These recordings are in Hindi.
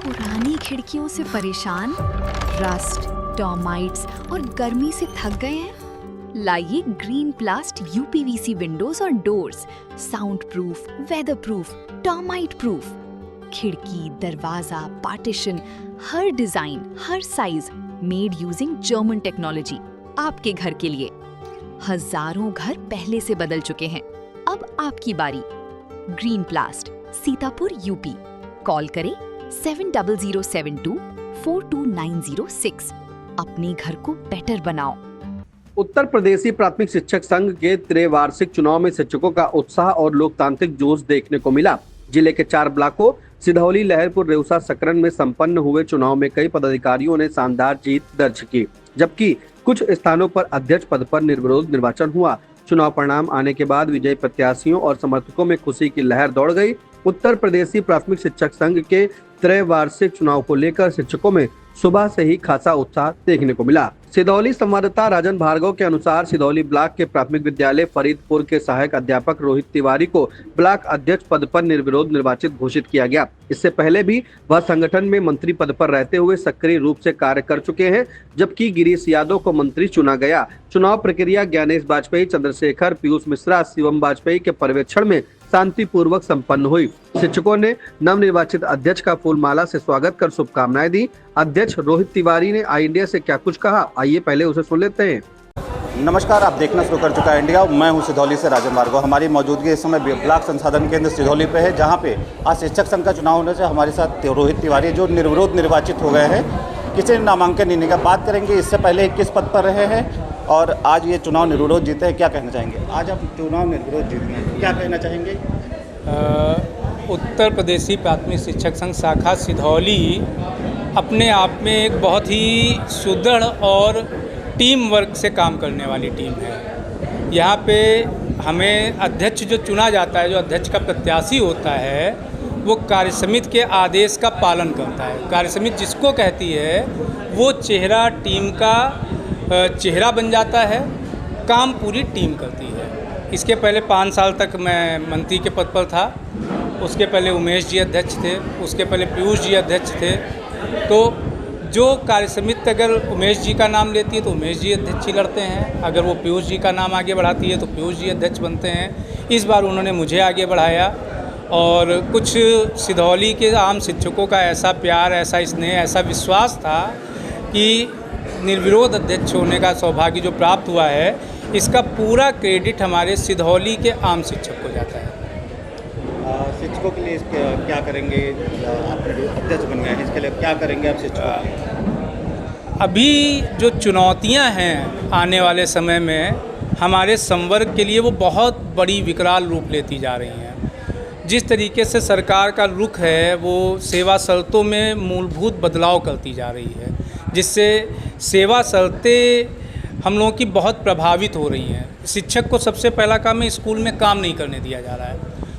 पुरानी खिड़कियों से परेशान, रस्ट, टर्माइट्स और गर्मी से थक गए हैं? लाइए ग्रीन प्लास्ट यूपीवीसी विंडोज और doors, soundproof, weatherproof, termite proof. खिड़की, दरवाजा, पार्टीशन, हर डिजाइन, हर size, made using German technology, आपके घर के लिए। हजारों घर पहले से बदल चुके हैं, अब आपकी बारी। Green प्लास्ट, Sitapur, UP. कॉल करें 7007242906। अपने घर को बेटर बनाओ। उत्तर प्रदेशी प्राथमिक शिक्षक संघ के त्रैवार्षिक चुनाव में शिक्षकों का उत्साह और लोकतांत्रिक जोश देखने को मिला। जिले के 4 ब्लॉकों सिधौली, लहरपुर, रेउसा, सकरन में संपन्न हुए चुनाव में कई पदाधिकारियों ने शानदार जीत दर्ज की, जबकि कुछ स्थानों पर अध्यक्ष पद पर निर्विरोध निर्वाचन हुआ। चुनाव परिणाम आने के बाद विजयी प्रत्याशियों और समर्थकों में खुशी की लहर दौड़ गई। उत्तर प्रदेशी प्राथमिक शिक्षक संघ के त्रैवार्षिक चुनाव को लेकर शिक्षकों में सुबह से ही खासा उत्साह देखने को मिला। सिधौली संवाददाता राजन भार्गव के अनुसार सिधौली ब्लॉक के प्राथमिक विद्यालय फरीदपुर के सहायक अध्यापक रोहित तिवारी को ब्लॉक अध्यक्ष पद पर निर्विरोध निर्वाचित घोषित किया गया। इससे पहले भी वह संगठन में मंत्री पद पर रहते हुए सक्रिय रूप से कार्य कर चुके हैं, जबकि गिरीश यादव को मंत्री चुना गया। चुनाव प्रक्रिया ज्ञानेश वाजपेयी, चंद्रशेखर, पीयूष मिश्रा, शिवम वाजपेयी के पर्यवेक्षण में शांतिपूर्वक संपन्न हुई। शिक्षकों ने नवनिर्वाचित अध्यक्ष का फूलमाला से स्वागत कर शुभकामनाएं दी। अध्यक्ष रोहित तिवारी ने आई इंडिया से क्या कुछ कहा, आइए पहले उसे सुन लेते हैं। नमस्कार, आप देखना शुरू कर चुका है इंडिया। मैं हूं सिधौली से राजन भार्गव। हमारी मौजूदगी इस समय ब्लॉक संसाधन केंद्र सिधौली पे है, जहां पे आज शिक्षक संघ का चुनाव होने से हमारे साथ रोहित तिवारी जो निर्विरोध निर्वाचित हो गए हैं। किसी ने नामांकन नहीं निकाला। बात करेंगे इससे पहले किस पद पर रहे हैं और आज ये चुनाव निर्विरोध जीते हैं, क्या कहना चाहेंगे? आज आप चुनाव निर्विरोध जीते हैं, क्या कहना चाहेंगे? उत्तर प्रदेशी प्राथमिक शिक्षक संघ शाखा सिधौली अपने आप में एक बहुत ही सुदृढ़ और टीम वर्क से काम करने वाली टीम है। यहाँ पे हमें अध्यक्ष जो चुना जाता है, जो अध्यक्ष का प्रत्याशी होता है, वो कार्यसमिति के आदेश का पालन करता है। कार्यसमिति जिसको कहती है वो चेहरा टीम का चेहरा बन जाता है, काम पूरी टीम करती है। इसके पहले 5 साल तक मैं मंत्री के पद पर था, उसके पहले उमेश जी अध्यक्ष थे, उसके पहले पीयूष जी अध्यक्ष थे। तो जो कार्यसमिति अगर उमेश जी का नाम लेती है तो उमेश जी अध्यक्ष ही लड़ते हैं, अगर वो पीयूष जी का नाम आगे बढ़ाती है तो पीयूष जी अध्यक्ष बनते हैं। इस बार उन्होंने मुझे आगे बढ़ाया और कुछ सिधौली के आम शिक्षकों का ऐसा प्यार, ऐसा स्नेह, ऐसा विश्वास था कि निर्विरोध अध्यक्ष होने का सौभाग्य जो प्राप्त हुआ है, इसका पूरा क्रेडिट हमारे सिधौली के आम शिक्षक को जाता है। शिक्षकों के लिए क्या करेंगे? आप अध्यक्ष बन गए हैं, इसके लिए क्या करेंगे आप शिक्षकों के लिए? अभी जो चुनौतियां हैं आने वाले समय में हमारे संवर्ग के लिए, वो बहुत बड़ी विकराल रूप लेती जा रही हैं। जिस तरीके से सरकार का रुख है वो सेवा शर्तों में मूलभूत बदलाव करती जा रही है, जिससे सेवा शर्तें हम लोगों की बहुत प्रभावित हो रही हैं। शिक्षक को सबसे पहला काम है, स्कूल में काम नहीं करने दिया जा रहा है,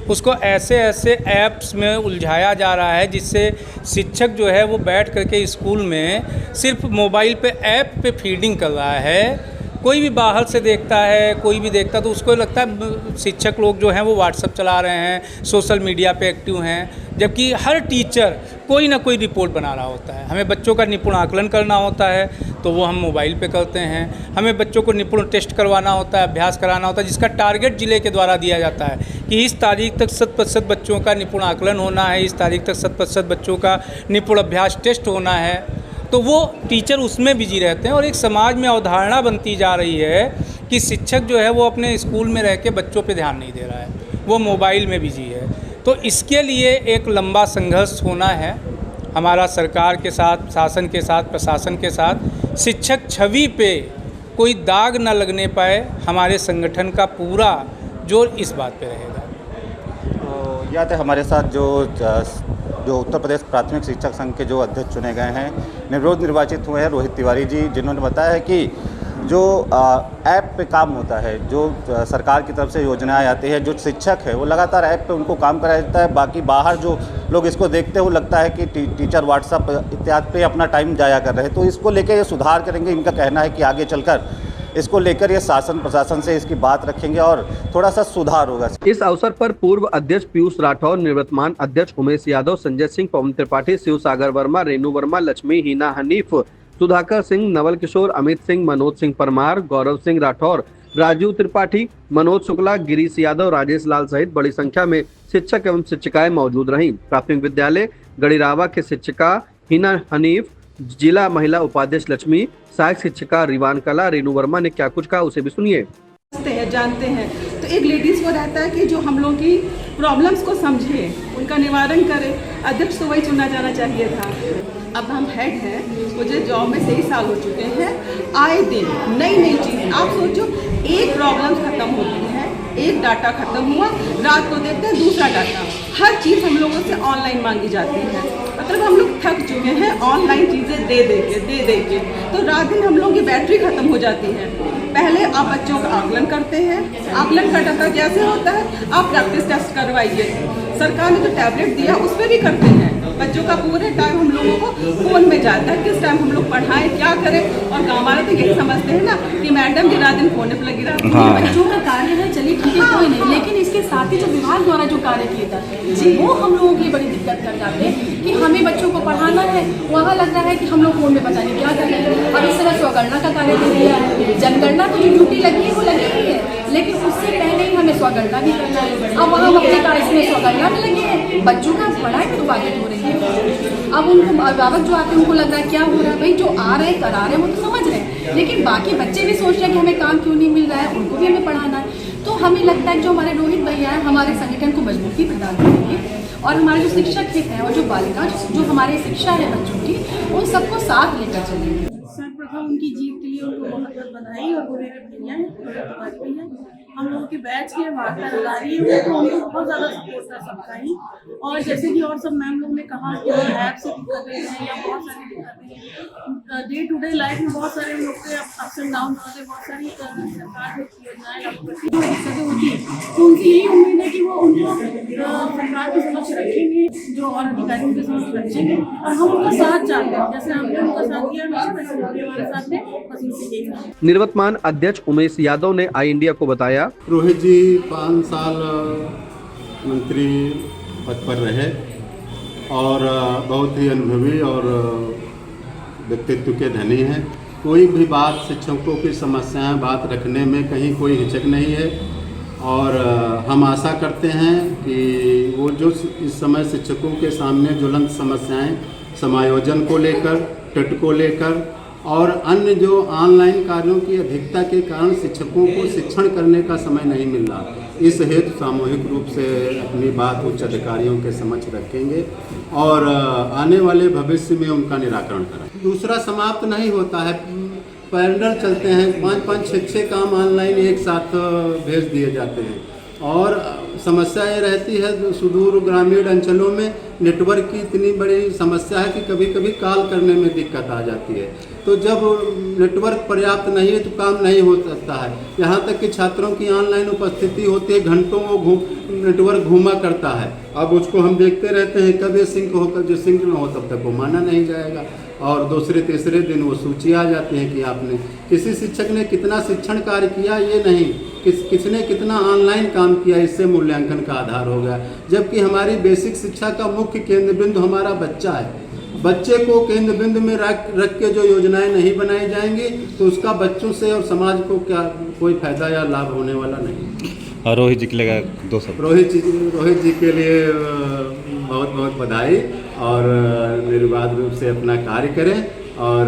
उसको ऐसे ऐसे ऐप्स में उलझाया जा रहा है जिससे शिक्षक जो है वो बैठ करके स्कूल में सिर्फ मोबाइल पे ऐप पे फीडिंग कर रहा है। कोई भी बाहर से देखता है, कोई भी देखता तो उसको लगता है शिक्षक लोग जो हैं वो व्हाट्सएप चला रहे हैं, सोशल मीडिया पे एक्टिव हैं, जबकि हर टीचर कोई ना कोई रिपोर्ट बना रहा होता है। हमें बच्चों का निपुण आकलन करना होता है तो वो हम मोबाइल पे करते हैं। हमें बच्चों को निपुण टेस्ट करवाना होता है, अभ्यास कराना होता है, जिसका टारगेट जिले के द्वारा दिया जाता है कि इस तारीख तक 100% बच्चों का निपुण आकलन होना है, इस तारीख तक 100% बच्चों का निपुण अभ्यास टेस्ट होना है। तो वो टीचर उसमें बिजी रहते हैं और एक समाज में अवधारणा बनती जा रही है कि शिक्षक जो है वो अपने स्कूल में रह के बच्चों पे ध्यान नहीं दे रहा है, वो मोबाइल में बिजी है। तो इसके लिए एक लंबा संघर्ष होना है हमारा सरकार के साथ, शासन के साथ, प्रशासन के साथ। शिक्षक छवि पे कोई दाग न लगने पाए, हमारे संगठन का पूरा जोर इस बात पे रहेगा। तो यह थे हमारे साथ जो उत्तर प्रदेश प्राथमिक शिक्षक संघ के जो अध्यक्ष चुने गए हैं, निर्विरोध निर्वाचित हुए हैं, रोहित तिवारी जी, जिन्होंने बताया है कि जो ऐप पे काम होता है, जो सरकार की तरफ से योजनाएं आती है, जो शिक्षक है वो लगातार ऐप पे उनको काम कराया जाता है। बाकी बाहर जो लोग इसको देखते हैं वो लगता है कि टीचर व्हाट्सएप इत्यादि पे अपना टाइम जाया कर रहे हैं। तो इसको लेके ये सुधार करेंगे। इनका कहना है कि आगे चलकर इसको लेकर ये शासन प्रशासन से इसकी बात रखेंगे और थोड़ा सा सुधार होगा। इस अवसर पर पूर्व अध्यक्ष पीयूष राठौर, निवर्तमान अध्यक्ष उमेश यादव, संजय सिंह, पवन त्रिपाठी, शिव सागर वर्मा, रेणु वर्मा, लक्ष्मी, हिना हनीफ, सुधाकर सिंह, नवल किशोर, अमित सिंह, मनोज सिंह परमार, गौरव सिंह राठौर, राजीव त्रिपाठी, मनोज शुक्ला, गिरीश यादव, राजेश लाल सहित बड़ी संख्या में शिक्षक एवं शिक्षिकाएं मौजूद रहीं। प्राथमिक विद्यालय गड़ीरावा के शिक्षिका हिना हनीफ, जिला महिला उपाध्यक्ष लक्ष्मी, सहायक शिक्षिका रिवान कला, रेणु वर्मा ने क्या कुछ कहा उसे भी सुनिए। जानते हैं तो एक लेडीज को रहता है कि जो हम लोग की प्रॉब्लम्स को समझे, उनका निवारण करे। अध्यक्ष तो वही चुना जाना चाहिए था। अब हम हेड हैं, मुझे जॉब में 23 साल हो चुके हैं। आए दिन नई नई चीज़, आप सोचो, एक प्रॉब्लम खत्म होती है, एक डाटा खत्म हुआ, रात को देखते हैं दूसरा डाटा। हर चीज़ हम लोगों से ऑनलाइन मांगी जाती है। मतलब हम लोग थक चुके हैं ऑनलाइन चीज़ें दे दे के, तो रात दिन हम लोग की बैटरी खत्म हो जाती है। पहले आप बच्चों का आकलन करते हैं, आकलन का डाटा कैसे होता है, आप प्रैक्टिस टेस्ट करवाइए। सरकार ने जो टैबलेट दिया उस पर भी करते हैं। बच्चों का पूरे टाइम हम लोगों को फोन में जाता है, किस टाइम हम लोग पढ़ाएं, क्या करें। और गाँव वाले तो यही समझते हैं ना कि मैडम की रात दिन फोन पर लगी रहती है। बच्चों का कार्य है, चलिए ठीक है, कोई नहीं, लेकिन इसके साथ ही जो विभाग द्वारा जो कार्य किए जाते हैं वो हम लोगों के लिए बड़ी दिक्कत कर जाते हैं कि हमें बच्चों को पढ़ाना है, वहाँ लग रहा है कि हम लोग फोन में पता नहीं क्या कर रहे हैं। अब इस तरह स्वगणना का कार्य दे दिया है, जनगणना तो जो ड्यूटी लगी है वो लगी ही है, लेकिन उससे पहले ही हमें स्वगणना भी करना है। अब वहाँ अपने कार्य इसमें स्वगणना में लगे हैं, बच्चों का पढ़ाई में तो बाधित हो रही है। अब उनको अभिभावक जो आते हैं उनको लग रहा है क्या हो रहा है, भाई जो आ रहे हैं करा रहे हैं वो तो समझ रहे हैं, लेकिन बाकी बच्चे भी सोच रहे हैं कि हमें काम क्यों नहीं मिल रहा है, उनको भी हमें पढ़ाना है। तो हमें लगता है कि जो हमारे रोहित भैया हैं हमारे संगठन को मजबूती प्रदान करेंगे और हमारे जो शिक्षक हैं और जो बालिका जो हमारी शिक्षा है बच्चों की, उन सबको साथ लेकर चलेंगे। सर्वप्रथम उनकी जीत के लिए उनको बहुत बहुत बधाई। और वो मेरे भैया हैं, भैया हम लोगों के बैच के वार्ता लगा रही है, तो उनको बहुत ज़्यादा सपोर्ट कर सकता ही। और जैसे कि और सब मैम लोग ने कहा कि ऐप से दिक्कतें हैं या बहुत सारी दिक्कतें हैं, डे टू डे लाइफ में बहुत सारे लोग के अप्स एंड डाउन होते हैं, बहुत सारी सरकार की योजनाएं लागू करती है, जो दिक्कतें होती हैं, तो उनकी यही उम्मीद है कि वो उनको सरकार के समक्ष रखेंगे, जो और अधिकारियों के समक्ष रखेंगे। और हम उनका साथ चाहते हैं, जैसे हमने उनका साथ दिया वैसे हमारे साथ में, बस उनसे यही। निवर्तमान अध्यक्ष उमेश यादव ने आई इंडिया को बताया, रोहित जी 5 साल मंत्री पद पर रहे और बहुत ही अनुभवी और व्यक्तित्व के धनी हैं। कोई भी बात शिक्षकों की समस्याएं बात रखने में कहीं कोई हिचक नहीं है और हम आशा करते हैं कि वो जो इस समय शिक्षकों के सामने ज्वलंत समस्याएं समायोजन को लेकर, टेट को लेकर और अन्य जो ऑनलाइन कार्यों की अधिकता के कारण शिक्षकों को शिक्षण करने का समय नहीं मिल रहा, इस हेतु सामूहिक रूप से अपनी बात उच्च अधिकारियों के समक्ष रखेंगे और आने वाले भविष्य में उनका निराकरण करेंगे। दूसरा समाप्त नहीं होता है, पैरेलल चलते हैं, 5-5, 6-6 काम ऑनलाइन एक साथ भेज दिए जाते हैं और समस्या ये रहती है सुदूर ग्रामीण अंचलों में नेटवर्क की इतनी बड़ी समस्या है कि कभी कभी कॉल करने में दिक्कत आ जाती है। तो जब नेटवर्क पर्याप्त नहीं है तो काम नहीं हो सकता है। यहाँ तक कि छात्रों की ऑनलाइन उपस्थिति होती है, घंटों वो नेटवर्क घूमा करता है। अब उसको हम देखते रहते हैं, कब ये सिंक हो, कब जो सिंक ना हो तब तक वो माना नहीं जाएगा और दूसरे तीसरे दिन वो सूची आ जाती है कि आपने किसी शिक्षक ने कितना शिक्षण कार्य किया ये नहीं, किसने कितना ऑनलाइन काम किया इससे मूल्यांकन का आधार हो गया। जबकि हमारी बेसिक शिक्षा का मुख्य केंद्र बिंदु हमारा बच्चा है। बच्चे को केंद्र बिंदु में रख के जो योजनाएं नहीं बनाई जाएंगी तो उसका बच्चों से और समाज को क्या कोई फायदा या लाभ होने वाला नहीं। और रोहित जी के लिए 2 शब्द। रोहित जी के लिए बहुत बहुत बधाई और निर्बाध रूप से अपना कार्य करें और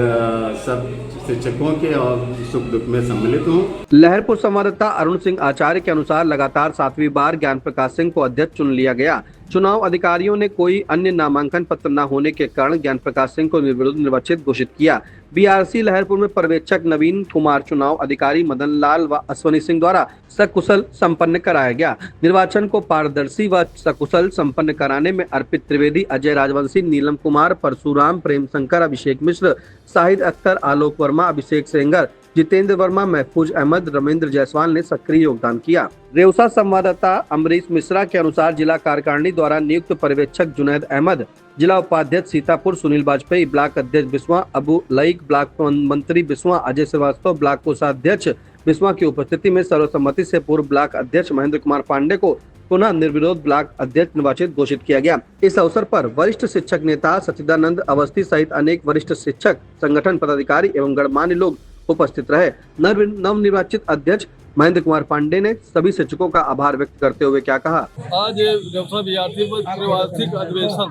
सब शिक्षकों के और सुख दुख में सम्मिलित हों। लहरपुर संवाददाता अरुण सिंह आचार्य के अनुसार लगातार 7वीं बार ज्ञान प्रकाश सिंह को अध्यक्ष चुन लिया गया। चुनाव अधिकारियों ने कोई अन्य नामांकन पत्र न होने के कारण ज्ञान प्रकाश सिंह को निर्विरोध निर्वाचित घोषित किया। बीआरसी लहरपुर में पर्यवेक्षक नवीन कुमार चुनाव अधिकारी मदन लाल व अश्वनी सिंह द्वारा सकुशल संपन्न कराया गया। निर्वाचन को पारदर्शी व सकुशल संपन्न कराने में अर्पित त्रिवेदी, अजय राजवंशी, नीलम कुमार, परशुराम, प्रेम शंकर, अभिषेक मिश्र, शाहिद अख्तर, आलोक वर्मा, अभिषेक सेंगर, जितेंद्र वर्मा, महफूज अहमद, रमेंद्र जायसवाल ने सक्रिय योगदान किया। रेउसा संवाददाता अमरीश मिश्रा के अनुसार जिला कार्यकारिणी द्वारा नियुक्त पर्यवेक्षक जुनैद अहमद जिला उपाध्यक्ष सीतापुर सुनील वाजपेयी, ब्लॉक अध्यक्ष बिस्वा अबू लईक, ब्लॉक मंत्री बिस्वा अजय श्रीवास्तव, ब्लॉक कोषाध्यक्ष बिस्वा की उपस्थिति में सर्वसम्मति से पूर्व ब्लॉक अध्यक्ष महेंद्र कुमार पांडे को पुनः निर्विरोध ब्लॉक अध्यक्ष निर्वाचित घोषित किया गया। इस अवसर पर वरिष्ठ शिक्षक नेता सच्चिदानंद अवस्थी सहित अनेक वरिष्ठ शिक्षक, संगठन पदाधिकारी एवं गणमान्य लोग उपस्थित रहे। नवनिर्वाचित अध्यक्ष महेंद्र कुमार पांडे ने सभी शिक्षकों का आभार व्यक्त करते हुए क्या कहा। आज व्यवसाय विद्यार्थी पर त्रिवार्षिक अधिवेशन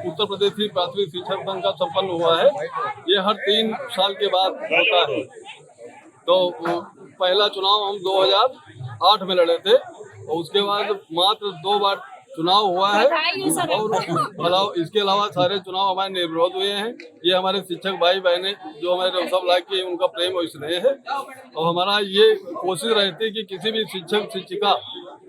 उत्तर प्रदेश प्राथमिक शिक्षक संघ का संपन्न हुआ है। ये हर 3 साल के बाद होता है। तो पहला चुनाव हम 2008 में लड़े थे और उसके बाद मात्र 2 बार चुनाव हुआ है और इसके अलावा सारे चुनाव हमारे निर्विरोध हुए हैं। ये हमारे शिक्षक भाई बहनें जो हमारे रेउसा ब्लॉक के उनका प्रेम और स्नेह है और हमारा ये कोशिश रहती है कि किसी भी शिक्षक शिक्षिका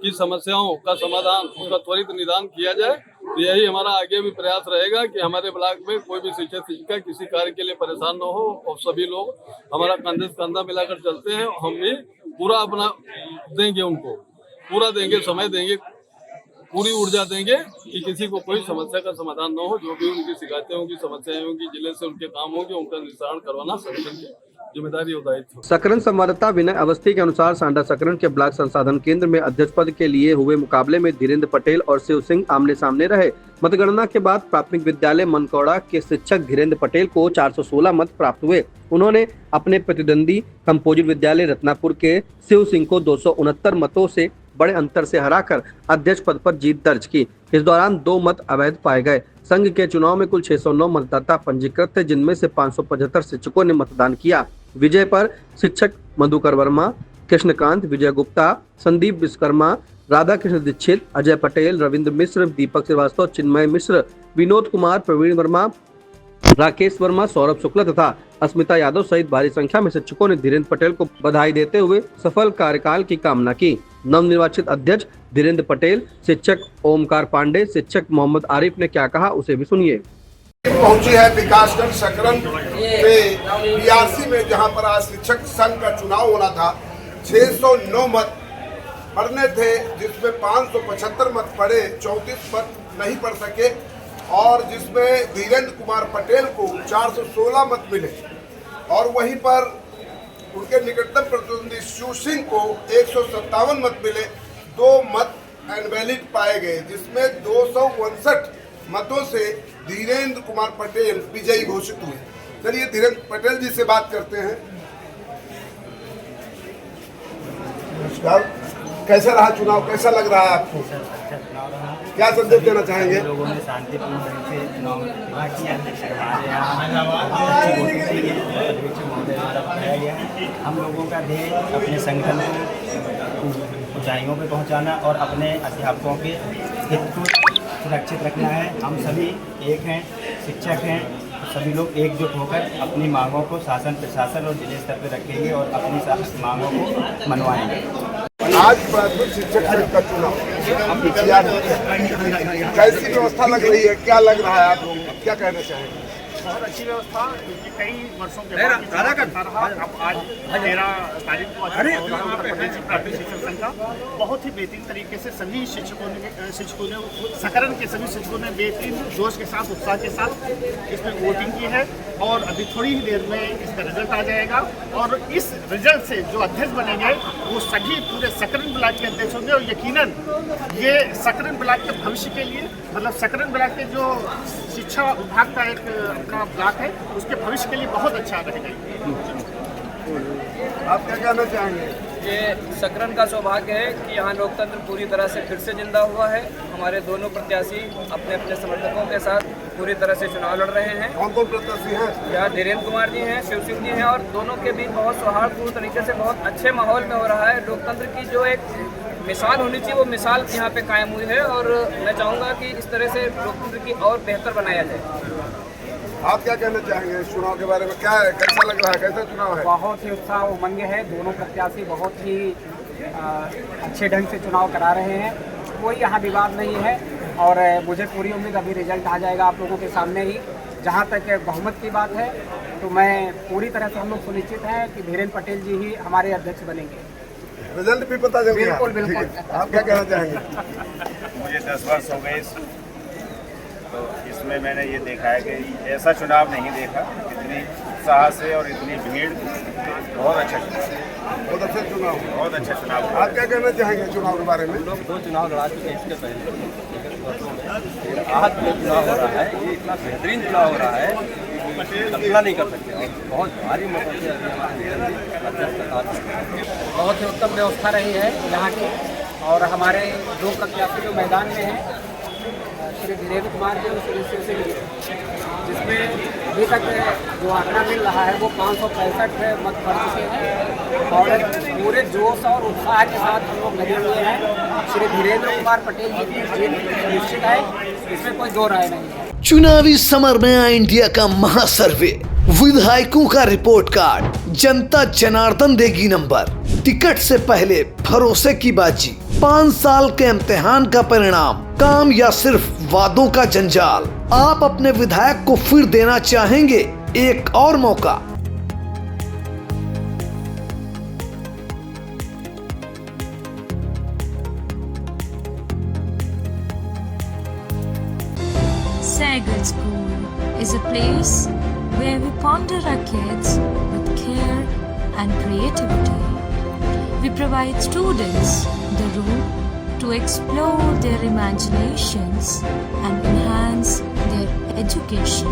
की समस्याओं का समाधान, उसका त्वरित निदान किया जाए। तो यही हमारा आगे भी प्रयास रहेगा कि हमारे ब्लॉक में कोई भी शिक्षक शिक्षिका किसी कार्य के लिए परेशान न हो और सभी लोग हमारा कंधे से कंधा मिलाकर चलते हैं। हम भी पूरा अपना देंगे, उनको पूरा देंगे, समय देंगे, पूरी ऊर्जा देंगे कि किसी को कोई समस्या का समाधान न हो। जो भी उनकी शिकायतें होंगी, समस्याएं होंगी, जिले से उनके काम होंगे, उनका निस्तारण करवाना संगठन की जिम्मेदारी और दायित्व। सकरन संवाददाता विनय अवस्थी के अनुसार सांडा सकरन के ब्लॉक संसाधन केंद्र में अध्यक्ष पद के लिए हुए मुकाबले में धीरेन्द्र पटेल और शिव सिंह आमने सामने रहे। मतगणना के बाद प्राथमिक विद्यालय मनकौड़ा के शिक्षक धीरेन्द्र पटेल को 416 मत प्राप्त हुए। उन्होंने अपने प्रतिद्वंदी कंपोजिट विद्यालय रत्नापुर के शिव सिंह को 269 मतों से बड़े अंतर से हराकर अध्यक्ष पद पर जीत दर्ज की। इस दौरान 2 मत अवैध पाए गए। संघ के चुनाव में कुल 609 मतदाता पंजीकृत थे, जिनमें से 575 शिक्षकों ने मतदान किया। विजय पर शिक्षक मधुकर वर्मा, कृष्णकांत, विजय गुप्ता, संदीप विश्वकर्मा, राधा कृष्ण दीक्षित, अजय पटेल, रविंद्र मिश्र, दीपक श्रीवास्तव, चिन्मय मिश्र, विनोद कुमार, प्रवीण वर्मा, राकेश वर्मा, सौरभ शुक्ला तथा अस्मिता यादव सहित भारी संख्या में शिक्षकों ने धीरेन्द्र पटेल को बधाई देते हुए सफल कार्यकाल की कामना की। नवनिर्वाचित अध्यक्ष धीरेन्द्र पटेल, शिक्षक ओमकार पांडे, शिक्षक मोहम्मद आरिफ ने क्या कहा, उसे भी सुनिए। पहुंची है विकासखंड सकरन पे बीआरसी में, जहां पर आज शिक्षक संघ का चुनाव होना था। 609 मत पड़ने थे, जिसमें 575 मत पड़े, 34 मत नहीं पड़ सके और जिसमें धीरेन्द्र कुमार पटेल को 416 मत मिले और वहीं पर उनके निकटतम प्रतिद्वंदी शिव सिंह को 157 मत मिले। 2 मत इनवैलिड पाए गए, जिसमें 259 मतों से धीरेन्द्र कुमार पटेल विजयी घोषित हुए। चलिए धीरेन्द्र पटेल जी से बात करते हैं। नमस्कार, कैसा रहा चुनाव, कैसा लग रहा है आपको, क्या संदेश देना चाहेंगे? लोगों ने शांतिपूर्ण ढंग से चुनाव किया। हम लोगों का ध्येय अपने संगठन को ऊंचाइयों पर पहुंचाना और अपने अध्यापकों के हित को सुरक्षित रखना है। हम सभी एक हैं, शिक्षक हैं, सभी लोग एकजुट होकर अपनी मांगों को शासन प्रशासन और जिले स्तर पर रखेंगे और अपनी मांगों को मनवाएंगे। आज प्राथमिक शिक्षक संघ का चुनाव कैसी व्यवस्था लग रही है, क्या लग रहा है आप लोग, क्या कहना चाहेंगे? बहुत अच्छी व्यवस्था, क्योंकि कई वर्षों के बाद अब आज 13 तारीख को प्राथमिक शिक्षक संघ का बहुत ही बेहतरीन तरीके से सभी शिक्षकों ने सकरन के सभी शिक्षकों ने बेहतरीन जोश के साथ, उत्साह के साथ इसमें वोटिंग की है और अभी थोड़ी ही देर में इसका रिजल्ट आ जाएगा और इस रिजल्ट से जो अध्यक्ष बनेंगे वो सभी पूरे सकरन ब्लॉक के अध्यक्ष होंगे और यकीनन ये सकरन ब्लॉक के भविष्य के लिए, मतलब सकरन ब्लॉक के जो शिक्षा विभाग का एक अपना ब्लॉक है, उसके भविष्य के लिए बहुत अच्छा रहेगा। आप क्या कहना चाहेंगे? ये सकरन का सौभाग्य है कि यहाँ लोकतंत्र पूरी तरह से फिर से जिंदा हुआ है। हमारे दोनों प्रत्याशी अपने अपने समर्थकों के साथ पूरी तरह से चुनाव लड़ रहे हैं। कौन कौन प्रत्याशी हैं? यहाँ धीरेन्द्र कुमार जी हैं, शिव सिंह जी हैं और दोनों के बीच बहुत सौहार्दपूर्ण तरीके से बहुत अच्छे माहौल में हो रहा है। लोकतंत्र की जो एक मिसाल होनी चाहिए वो मिसाल यहाँ पे कायम हुई है और मैं चाहूँगा कि इस तरह से लोकतंत्र की और बेहतर बनाया जाए। आप क्या कहना चाहेंगे इस चुनाव के बारे में, क्या है, कैसा लग रहा है, कैसा चुनाव है? बहुत ही उत्साह उमंग है, दोनों प्रत्याशी बहुत ही अच्छे ढंग से चुनाव करा रहे हैं, कोई यहाँ विवाद नहीं है और मुझे पूरी उम्मीद अभी रिजल्ट आ जाएगा आप लोगों के सामने ही। जहाँ तक बहुमत की बात है तो मैं पूरी तरह से हम लोग सुनिश्चित हैं कि धीरेन्द्र पटेल जी ही हमारे अध्यक्ष बनेंगे। रिजल्ट भी पता चल गया? बिल्कुल। आप क्या कहना चाहेंगे? मुझे 10 वर्ष हो गए, तो तो इसमें मैंने ये देखा है कि ऐसा चुनाव नहीं देखा, इतनी उत्साह से और इतनी भीड़, बहुत अच्छा चुनाव, बहुत अच्छा चुनाव, बहुत अच्छा चुनाव। आप क्या कहना चाहेंगे चुनाव के बारे में? लोग 2 चुनाव लड़ा चुके हैं इसके पहले, आज जो चुनाव हो रहा है ये इतना बेहतरीन चुनाव हो रहा है कि कल्पना नहीं कर सकते, और बहुत भारी मतों से अभी हमारे बहुत ही उत्तम व्यवस्था रही है यहाँ की। और हमारे 2 प्रत्याशी जो मैदान में हैं, श्री धीरेन्द्र कुमार जी और श्री शिव सिंह जी, जिसमें अभी तक जो आंकड़ा मिल रहा है वो 565 मत पड़ चुके हैं और पूरे जोश और उत्साह के साथ हम लोग लगे हुए हैं। श्री धीरेन्द्र कुमार पटेल जी की जीत निश्चित है, इसमें कोई 2 राय नहीं है। चुनावी समर में आया इंडिया का महासर्वे, विधायकों का रिपोर्ट कार्ड, जनता जनार्दन देगी नंबर, टिकट से पहले भरोसे की बाजी, 5 साल के इम्तिहान का परिणाम, काम या सिर्फ वादों का जंजाल। आप अपने विधायक को फिर देना चाहेंगे एक और मौका? Sagar School is a place where we ponder our kids with care and creativity. We provide students the room to explore their imaginations and enhance their education.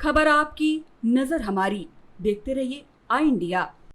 खबर आपकी, नजर हमारी। देखते रहिए आई इंडिया।